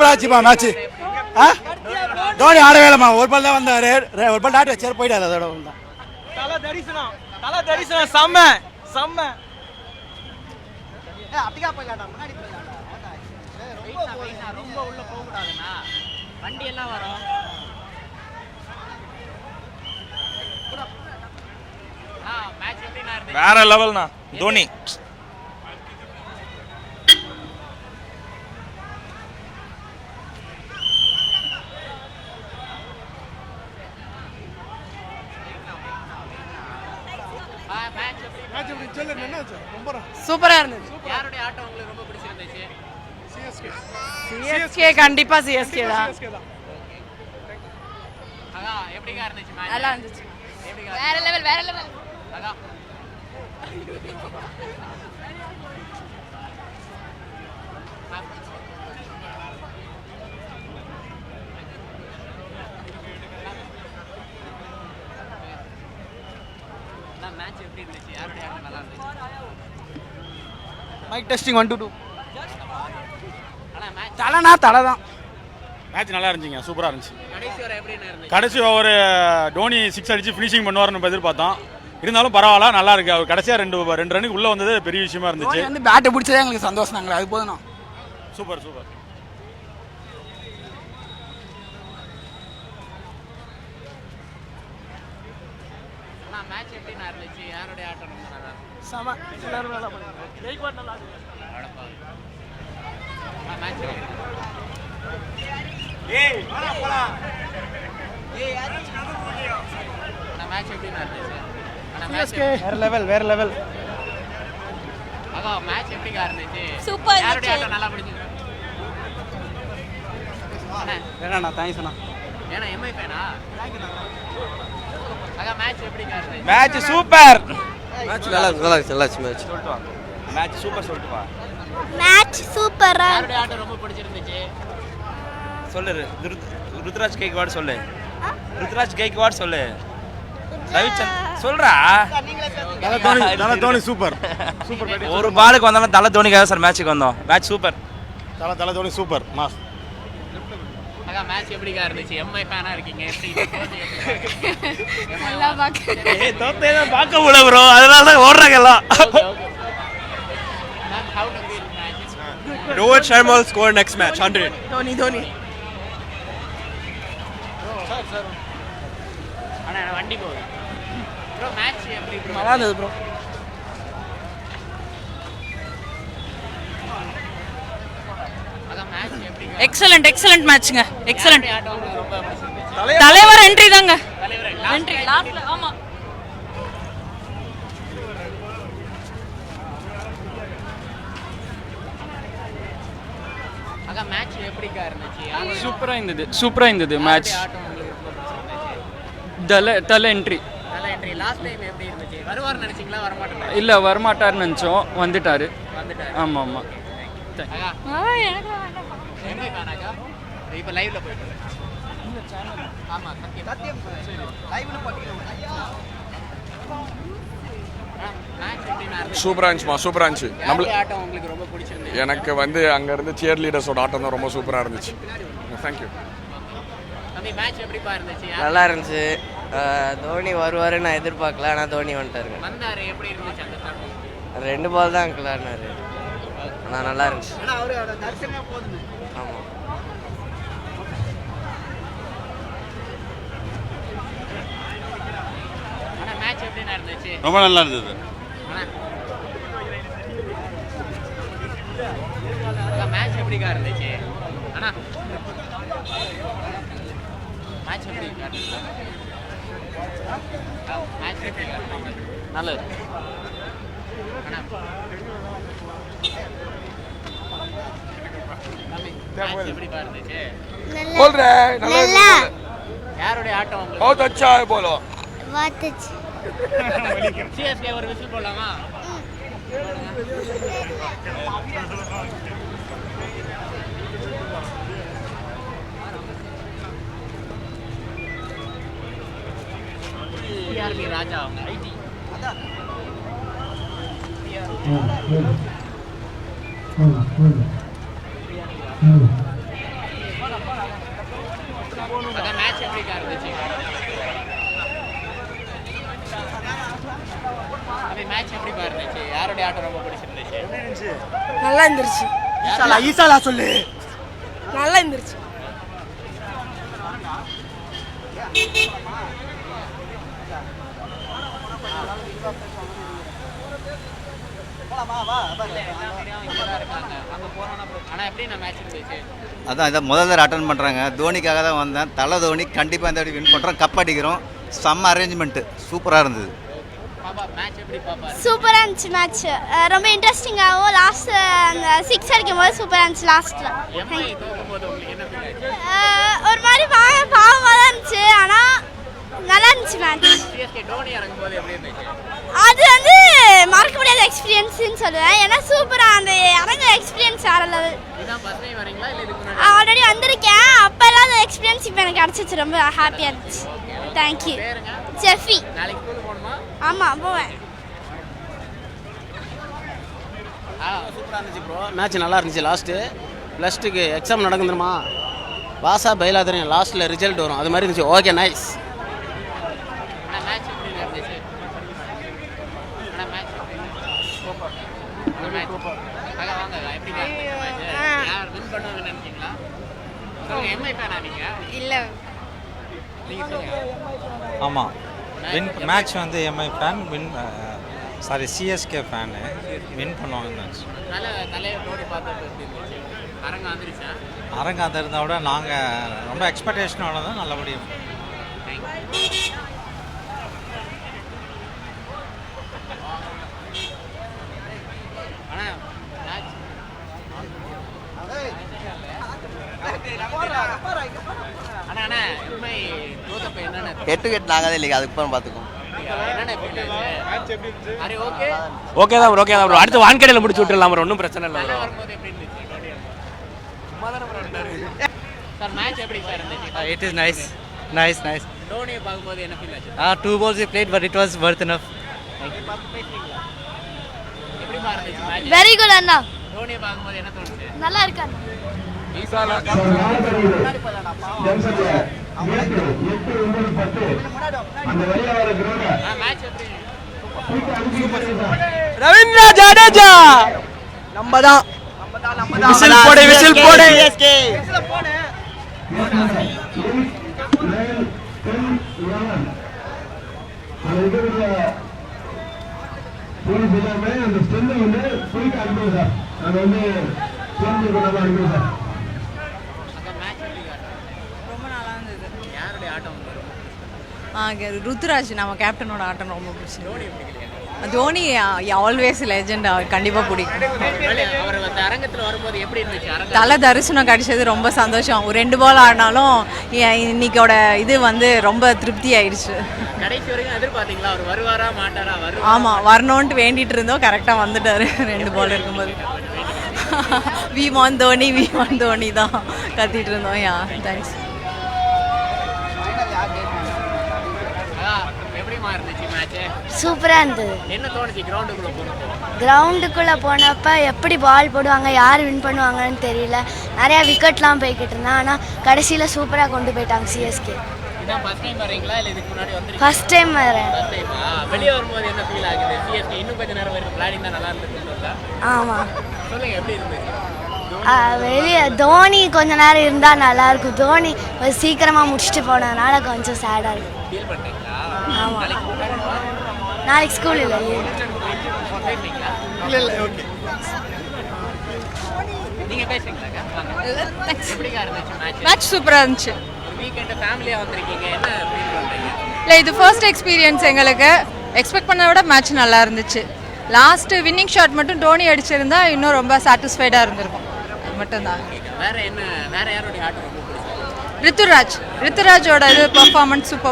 சூப்பராக ஆச்சுப்பா மேட்ச்சு. தோனி ஆடவே இல்லைம்மா, ஒரு பால் தான் வந்தார், ஒரு பால் டாட் வச்சார், போயிட்டார். அதோட தான் தல தரிசனம் செம்ம செம்ம. அப்படியே போயிடலாம்டா, முன்னாடி போயிடலாம்டா. ரொம்ப உள்ள போக கூடாதுண்ணா, வண்டி எல்லாம் வரும். வேற லெவல்ண்ணா தோனி. சூப்பரா இருந்துச்சு. யாருடைய ஆட்டம் உங்களுக்கு ரொம்ப பிடிச்சிருந்துச்சு? சிஎஸ்கே கண்டிப்பா சிஎஸ்கே தான். அகா எப்படிங்க இருந்துச்சு மேட்ச்? நல்லா இருந்துச்சு. வேற லெவல் வேற லெவல். அகா மேட்ச் எப்படி இருந்துச்சு? யாருடைய ஆட்டம் நல்லா இருந்துச்சு? Mic testing 1 2 2. தலைனா தலை தான். மேட்ச் நல்லா இருந்துச்சுங்க, சூப்பராக இருந்துச்சு. கடைசி வரை எப்படி இருந்துச்சு? கடைசி ஒரு டோனி 6 அடிச்சு ஃபினிஷிங் பண்ணுவார்னு எதிர்பார்த்தோம். இருந்தாலும் பரவாயில்ல, நல்லா இருக்கு. அவர் கடைசியாக ரெண்டு ரன்னுக்கு உள்ளே வந்தது பெரிய விஷயமா இருந்துச்சு. வந்து பேட்டை பிடிச்சதே எங்களுக்கு சந்தோஷம் தாங்களே, அது போதும். Super super. மேட்ச் எப்படி இருந்துச்சு? யாருடைய ஆட்டம் ரொம்ப நல்லா இருந்துச்சு? சம எல்லாரும் நல்லா பண்ணாங்க. ஜெய்க்வாட் நல்லா இருந்துச்சு. மேட்ச் மேட்ச் எப்படி இருந்துச்சு? சிஎஸ்கே வேற லெவல் வேற லெவல். அகா மேட்ச் எப்படி இருந்துச்சு? சூப்பர். யாருடைய ஆட்டம் நல்லா பிடிச்சது? வேணா தேங்க்ஸ் அண்ணா. ஏன்னா எம்ஐ ஃபேனா? அகா மேட்ச் எப்படி இருந்துச்சு? Match super. மேட்ச் நல்லா இருந்துச்சு. மேட்ச் சொல்லிட்டு வா. மேட்ச் சூப்பர் சொல்லிட்டு வா. மேட்ச் சூப்பரா. யாருடைய ஆட்டம் ரொம்ப பிடிச்சிருந்துச்சு? சொல்லு ருத்ராஜ் கைக்வாட் சொல்லு. ருத்ராஜ் கைக்வாட் சொல்லு. ரவிச்சந்த் சொல்றா. தலை தோனி சூப்பர் சூப்பர். ஒரு பாலுக்கு வந்தாலும் தலை தோனிக்காக சார் மேட்சுக்கு வந்தோம். Match super. தலை தோனி சூப்பர் மாஸ். அக்கா மேட்ச் எப்படி இருந்துச்சு? எம்ஐ ஃபேனா இருக்கீங்க, எப்படி நல்லா பாக்க. ஏய் தோத்தே தான் பார்க்க முடியல ப்ரோ, அதனால தான் ஓடுறாங்க எல்லாம். Ma'am how to feel match? Rohit Sharma will score next match 100. Dhoni அண்ணா வண்டி போகுது ப்ரோ. மேட்ச் எப்படி ப்ரோ? நல்லா இருந்தது ப்ரோ. அக்கா மேட்ச் எப்படி? எக்ஸலென்ட் மேட்ச்ங்க. எக்ஸலென்ட். ஆட்டம் உங்களுக்கு ரொம்ப பிடிச்சிருந்துச்சு? தலைவர் என்ட்ரி தாங்க. தலைவரே என்ட்ரி லாஸ்ட்ல. ஆமா. அக்கா மேட்ச் எப்படிக்கா இருந்துச்சு? சூப்பரா இருந்தது மேட்ச். ஆட்டம் உங்களுக்கு ரொம்ப பிடிச்சிருந்துச்சு? தலை என்ட்ரி. நல்ல என்ட்ரி. லாஸ்ட் டைம் எப்படி இருந்துச்சு? வருவார்னு நினைச்சீங்களா? வரமாட்டேன். இல்ல வரமாட்டாருன்னு நினைச்சோம், வந்துட்டாரு. ஆமா. அக்கா எம்ஐ ஃபேனாக்கா? இப்போ லைவ்ல போயிட்டு ஆமா சத்தியம் லைவ்ல போட்டிங்க. மேட்ச் எப்படி இருந்துச்சு? சூப்பராக இருந்துச்சு. நம்மளுக்கு ஆட்டம் உங்களுக்கு ரொம்ப பிடிச்சிருந்துச்சு? எனக்கு வந்து அங்கேருந்து சியர் லீடர்ஸோட ஆட்டம் தான் ரொம்ப சூப்பராக இருந்துச்சு. தேங்க்யூ. தம்பி மேட்ச் எப்படிப்பா இருந்துச்சு? நல்லா இருந்துச்சு. தோனி வருவாரு நான் எதிர்பார்க்கல, ஆனால் தோனி வந்துட்டாருங்க. வந்தாரு, எப்படி இருந்துச்சு அந்த தருணம்? 2 பால் தான் அங்கிளாருனாரு, ஆனால் நல்லா இருந்துச்சு. ஆமாம். ஆனா மேட்ச் எப்படி இருந்துச்சு? ரொம்ப நல்லா இருந்தது. மேட்ச் எப்படிக்கா இருந்துச்சு? அண்ணா மேட்ச் எப்படிக்கா இருந்துச்சு? மேட்ச் எப்படிக்கா இருந்துச்சு? நல்லது. அண்ணா மேட்ச் எப்படிப்பா இருந்துச்சு? बोल रहे हैं நல்லா. யாருடைய ஆட்டம் உங்களுக்கு? बहुत अच्छा है बोलो. வாத்துச்சு. சிஎஸ்கே ஒரு விசில் போடலாமா? டிஆர்பி ராஜா அவங்க ஐடி அதான் மேட்ச் எப்படிக்கா இருந்துச்சு? அப்படி மேட்ச் எப்படிக்கா இருந்துச்சு? யாருடைய ஆட்டம் ரொம்ப பிடிச்சிருந்துச்சு? நல்லா இருந்துருச்சு. ஈசாலா சொல்லு. நல்லா இருந்துருச்சு. ஆனா எப்படி நான் மேட்ச் இருந்துச்சு? அதான் இதை முதல்ல அட்டன் பண்ணுறாங்க. தோனிக்காக தான் வந்தேன். தலை தோனி கண்டிப்பாக இந்த வாட்டி வின் பண்ணுறோம், கப் அடிக்கிறோம். செம்ம அரேஞ்ச்மெண்ட்டு சூப்பராக இருந்தது. பாப்பா மேட்ச் எப்படி பாப்பா? சூப்பராக இருந்துச்சு மேட்ச். ரொம்ப இன்ட்ரெஸ்டிங்காகவும் லாஸ்ட் அந்த 6 அடிக்கும் போது சூப்பராக இருந்துச்சு லாஸ்ட்டில். எம்ஐ தோக்கும்போது உங்களுக்கு என்ன ஃபீல் ஆச்சு? ஒரு மாதிரி பாவமாக தான் இருந்துச்சு, ஆனால் நல்லா இருந்துச்சு மேட்ச். சிஎஸ்கே டோனி இறங்கும்போது எப்படி இருந்துச்சு? அது வந்து மறக்க முடியாத எக்ஸ்பீரியன்ஸ்னு சொல்லுவேன். ஏன்னா சூப்பராக அந்த இறங்குற எக்ஸ்பீரியன்ஸ் வேற லெவல். இதான் ஃபர்ஸ்ட் டைம் வரீங்களா இல்லை இதுக்கு முன்னாடி? ஆல்ரெடி வந்திருக்கேன். அப்போ இல்லாத எக்ஸ்பீரியன்ஸ் இப்போ எனக்கு கிடச்சிச்சு. ரொம்ப ஹாப்பியாக இருந்துச்சு. தேங்க்யூ. பேருங்க? ஜெஃபி. நாளைக்கு ஸ்கூலுக்கு போகணுமா? ஆமாம் போவேன். சூப்பராக இருந்துச்சு ப்ரோ. மேட்ச் நல்லா இருந்துச்சு. லாஸ்ட்டு +2க்கு எக்ஸாம் நடக்குதுமா, பாஸா பயிலா தெரியும், லாஸ்ட்டில் ரிசல்ட் வரும். அது மாதிரி இருந்துச்சு. Okay nice. ஆனால் மேட்ச் எப்படி இருந்துச்சு? ஆனால் மேட்ச் சூப்பர். மேட்ச் வாங்க எப்படி மேட்ச்? யார் வின் பண்ணுவாங்கன்னு நினைச்சீங்களா? சொல்லுங்க, எம்ஐ ஃபேனா நீங்கள்? இல்லை. நீங்கள் சொல்லுங்க. ஆமாம், வின் மேட்ச் வந்து Mi fan, CSK fan win பண்ணுவாங்கன்னு நினச்சி. தலைவர் டோனி பார்த்துட்டு எப்படி இருந்துச்சு? அரங்கம் வந்துருச்சா? அரங்கம் இருந்தால் விட நாங்கள் ரொம்ப எக்ஸ்பெக்டேஷனோட தான் நல்லபடியாக. ஆனால் மேட்ச் அண்ணா எம்ஐ தோத்தப்ப என்னென்ன ஹெட் நாங்கள் தான் இல்லைங்க, அதுக்கு அப்புறம் பார்த்துக்கோம். என்னென்ன ஃபீல் ஆச்சு? அரே ஓகே ஓகே தான் ப்ரோ. அடுத்து வான்கடையில் முடிச்சு விட்டுடலாம் ப்ரோ. ஒன்றும் பிரச்சனை இல்லை ப்ரோ. வரும்போது எப்படி இருந்துச்சு? டோனி சும்மா தானே ப்ரோ இருந்தாரு. சார் மேட்ச் எப்படி சார் இருந்துச்சு? It is nice. Nice. டோனியை பார்க்கும்போது என்ன ஃபீல் ஆச்சு? 2 balls we played, but it was worth enough. எப்படி இருந்துச்சு மேட்ச்? வெரி குட் அண்ணா. டோனியை பார்க்கும்போது என்ன தோணுச்சு? நல்லா இருக்கு அண்ணா. மேட்ச் எப்படி? ரவீந்திர ஜடேஜா நம்ம தான். விசில் போடு. ரொம்ப நல்லா இருந்தது. யாருடைய ஆட்டம் ருத்ராஜ் நம்ம கேப்டனோட ஆட்டம் ரொம்ப பிடிச்சிருக்கு. Dhoni always legend. அவர் கண்டிப்பாக பிடிக்கும். அவர் அந்த அரங்கத்தில் வரும்போது எப்படி இருந்துச்சு? அரங்கம் தலை தரிசனம் கிடைச்சது ரொம்ப சந்தோஷம். ஒரு 2 பால் ஆடினாலும் இன்னைக்கோட இது வந்து ரொம்ப திருப்தி ஆயிடுச்சு. கடைசி வரைக்கும் எதிர்பார்த்தீங்களா அவர் வருவாரா மாட்டாரா? ஆமாம், வரணும்ன்ட்டு வேண்டிட்டு இருந்தோம். கரெக்டாக வந்துட்டாரு 2 பால் இருக்கும்போது. வி வாண்ட் தோனி தான் கத்திட்டு இருந்தோம். தேங்க்ஸ். எப்படிமா இருந்துச்சு மேட்ச்? சூப்பராக இருந்தது. என்ன தோணுச்சு கிரவுண்டுக்குள்ள போனப்போ? கிரவுண்டுக்குள்ளே போனப்போ எப்படி பால் போடுவாங்க, யார் வின் பண்ணுவாங்கன்னு தெரியல. நிறையா விக்கெட்லாம் போய்கிட்டு இருந்தான். ஆனால் கடைசியில் சூப்பராக கொண்டு போயிட்டாங்க சிஎஸ்கே. இதான் ஃபர்ஸ்ட் டைம் வரீங்களா இல்லை இதுக்கு முன்னாடி வந்துருக்கீங்க? ஃபர்ஸ்ட் டைம் வரேன். ஃபர்ஸ்ட் டைமா? வெளியே வரும்போது என்ன ஃபீல் ஆகுது? சிஎஸ்கே இன்னும் கொஞ்சம் நேரம் வரைக்கும் பிளானிங் தான் நல்லா இருந்துச்சு. ஆமாம். சொல்லுங்க எப்படி இருந்துச்சு? வெளியே தோனி கொஞ்ச நேரம் இருந்தால் நல்லாயிருக்கும். தோனி சீக்கிரமாக முடிச்சுட்டு போனதுனால கொஞ்சம் சேடாக இருக்கும். ஃபீல் பண்ணிட்டீங்களா? ஆமாம். நாளைக்கு ஸ்கூல் இல்லை, லீவ். இல்லை ஓகே. நீங்கள் பேசுறீங்களா? எப்படிக்கா இருந்துச்சு மேட்ச்? மேட்ச் சூப்பராக இருந்துச்சு. ஒரு வீக்கெண்டு ஃபேமிலியாக வந்திருக்கீங்க, என்ன ஃபீல் பண்ணுறீங்க? இல்லை, இது ஃபர்ஸ்ட் எக்ஸ்பீரியன்ஸ் எங்களுக்கு. எக்ஸ்பெக்ட் பண்ணதை விட மேட்ச் நல்லா இருந்துச்சு. லாஸ்ட் வின்னிங் ஷாட் மட்டும் டோனி அடிச்சிருந்தா இன்னும் ரொம்ப சாட்டிஸ்ஃபைடாக இருந்திருக்கும். அது மட்டும்தான். வேற யாருடைய ஆட்டம் ரொம்ப பிடிச்சது? ரித்துராஜோட இது பர்ஃபார்மன்ஸ் சூப்பர்.